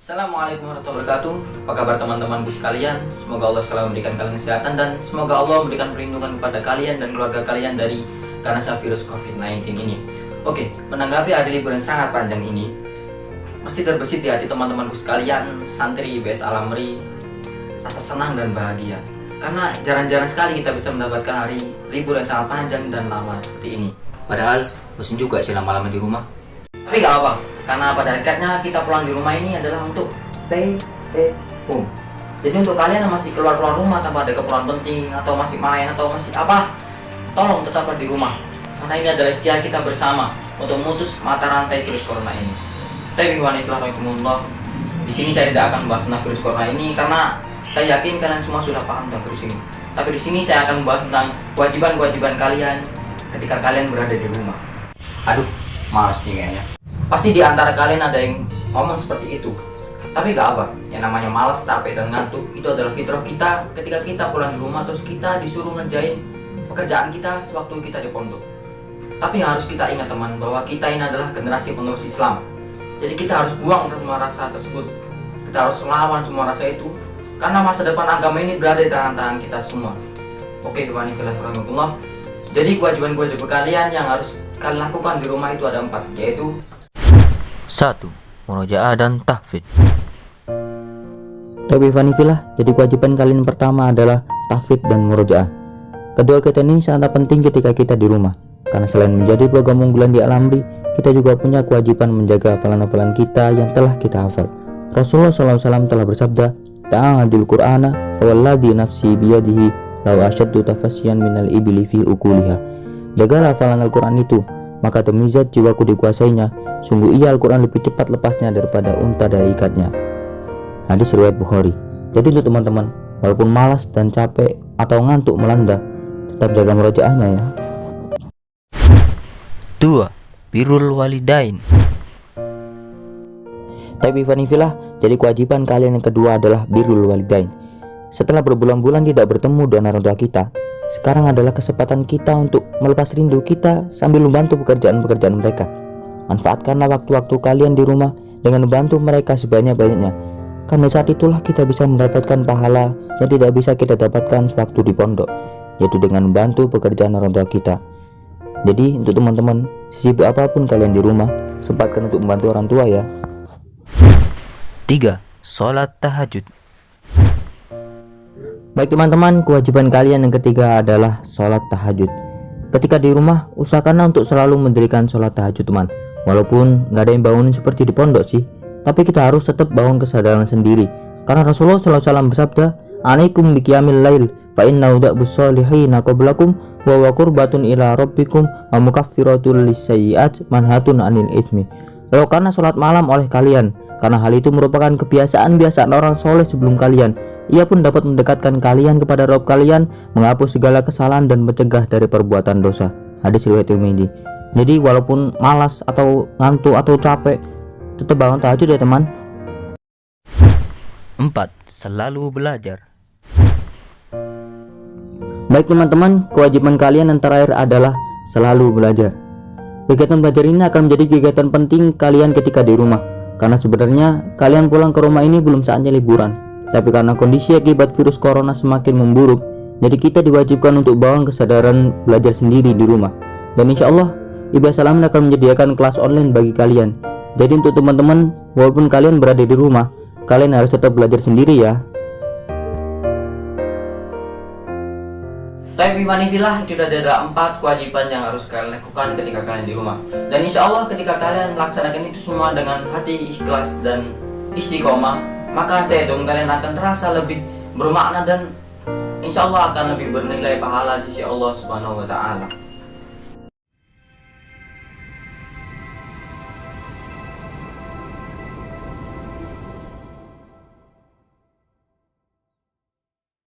Assalamualaikum warahmatullahi wabarakatuh. Apa kabar teman-temanku sekalian? Semoga Allah selalu memberikan kalian kesehatan dan semoga Allah memberikan perlindungan kepada kalian dan keluarga kalian dari karena virus COVID-19 ini. Oke, menanggapi hari libur yang sangat panjang ini, mesti terbesit di hati teman-temanku sekalian, santri IBS Alamri, rasa senang dan bahagia. Karena jarang-jarang sekali kita bisa mendapatkan hari libur yang sangat panjang dan lama seperti ini. Padahal bosan juga sih lama-lama di rumah. Tapi gak apa, karena pada hakikatnya kita pulang di rumah ini adalah untuk stay at home. Jadi untuk kalian yang masih keluar rumah tanpa ada keperluan penting atau masih main atau masih apa, tolong tetaplah di rumah. Karena ini adalah ikhtiar kita bersama untuk memutus mata rantai virus corona ini. Tapi di sini saya tidak akan membahas tentang virus corona ini karena saya yakin kalian semua sudah paham tentang virus ini. Tapi di sini saya akan membahas tentang kewajiban-kewajiban kalian ketika kalian berada di rumah. Aduh, malas nih kayaknya. Pasti di antara kalian ada yang ngomong seperti itu. Tapi gak apa, yang namanya malas, capek, dan ngantuk itu adalah fitrah kita ketika kita pulang di rumah terus kita disuruh ngerjain pekerjaan kita sewaktu kita di pondok. Tapi yang harus kita ingat teman, bahwa kita ini adalah generasi penerus Islam. Jadi kita harus buang semua rasa tersebut. Kita harus lawan semua rasa itu karena masa depan agama ini berada di tangan-tangan kita semua. Oke, subhanallah. Jadi kewajiban-kewajiban kalian yang harus kalian lakukan di rumah itu ada 4, yaitu 1. Murojaah dan tahfidz. Tapi Fanifillah, jadi kewajiban kalian pertama adalah tahfidz dan murojaah. Kedua kegiatan ini sangat penting ketika kita di rumah, karena selain menjadi program unggulan di Alamri, kita juga punya kewajiban menjaga hafalan-hafalan kita yang telah kita hafal. Rasulullah SAW telah bersabda, "Ta'ahadul Qur'ana fawalladhi nafsi biyadihi law asyaddu tafasyan minal ibli fi ukuliha." Jagalah hafalan Al-Quran itu, maka demi zat jiwaku dikuasainya, sungguh ia Al-Quran lebih cepat lepasnya daripada unta dari ikatnya. Hadis riwayat Bukhari. Jadi untuk teman-teman, walaupun malas dan capek atau ngantuk melanda, tetap jaga murojaahnya ya. 2. Birrul walidain. Tapi Fanifillah, jadi kewajiban kalian yang kedua adalah birrul walidain. Setelah berbulan-bulan tidak bertemu dengan orang tua kita, sekarang adalah kesempatan kita untuk melepas rindu kita sambil membantu pekerjaan-pekerjaan mereka. Manfaatkanlah waktu-waktu kalian di rumah dengan membantu mereka sebanyak-banyaknya. Karena saat itulah kita bisa mendapatkan pahala yang tidak bisa kita dapatkan sewaktu di pondok, yaitu dengan membantu pekerjaan orang tua kita. Jadi untuk teman-teman, sesibuk apapun kalian di rumah, sempatkan untuk membantu orang tua ya. 3. Sholat tahajud. Baik teman-teman, kewajiban kalian yang ketiga adalah sholat tahajud. Ketika di rumah, usahakanlah untuk selalu mendirikan sholat tahajud teman. Walaupun gak ada yang bangunin seperti di pondok sih, tapi kita harus tetap bangun kesadaran sendiri. Karena Rasulullah SAW bersabda, "Alaikum biqiyamil lail, fa innahu da'bus solihina qablakum wa wa qurbatun ila rabbikum wa mukaffiratul lisayyi'at manhatun anil itsmi." Lakukanlah sholat malam oleh kalian, karena hal itu merupakan kebiasaan biasa orang soleh sebelum kalian. Ia pun dapat mendekatkan kalian kepada Rabb kalian, menghapus segala kesalahan dan mencegah dari perbuatan dosa. Hadis riwayat Tirmidzi. Jadi walaupun malas atau ngantuk atau capek, tetap bangun tahajud ya teman. 4. Selalu belajar. Baik teman-teman, kewajiban kalian yang terakhir adalah selalu belajar. Kegiatan belajar ini akan menjadi kegiatan penting kalian ketika di rumah, karena sebenarnya kalian pulang ke rumah ini belum saatnya liburan. Tapi karena kondisi akibat virus corona semakin memburuk, jadi kita diwajibkan untuk bangun kesadaran belajar sendiri di rumah. Dan insya Allah, IBS Alamri akan menyediakan kelas online bagi kalian. Jadi untuk teman-teman, walaupun kalian berada di rumah, kalian harus tetap belajar sendiri ya. Tapi Fanifillah, itu adalah 4 kewajiban yang harus kalian lakukan ketika kalian di rumah. Dan insya Allah ketika kalian melaksanakan itu semua dengan hati ikhlas dan istiqomah, maka setidaknya kalian akan terasa lebih bermakna dan insya Allah akan lebih bernilai pahala di sisi Allah Subhanahu wa Ta'ala.